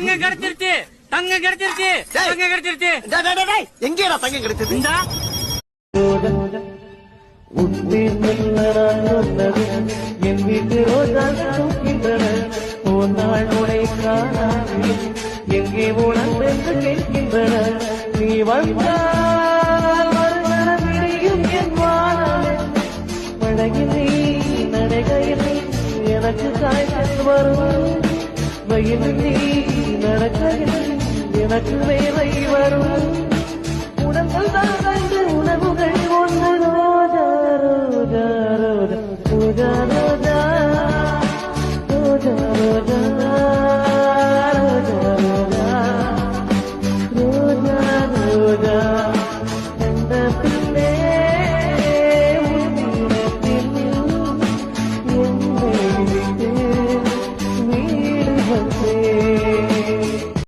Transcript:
தங்கம் கிடைச்சிருச்சு தங்கம் கிடைச்சிருச்சு தங்கம் கிடைச்சிருச்சு. எங்கேடா தங்கம் கிடைச்சது? இந்தா என் வீட்டு ரோஜா தூக்கின்றன போனால் உடை காணாது எங்கே உணர்ந்து கேட்கின்றன நீ வந்தால் மறுமணம் இடையும் என் வாழவே படகில் நீ நடைகையில் எனக்கு காய்ச்சல் வரும் வயலில் நீ நடக்கையில் எனக்கு வேலை வரும் உடம்புகள் தான் உணவுகள் ஒன்று ரோஜா ரோஜா ரோஜா ரோஜா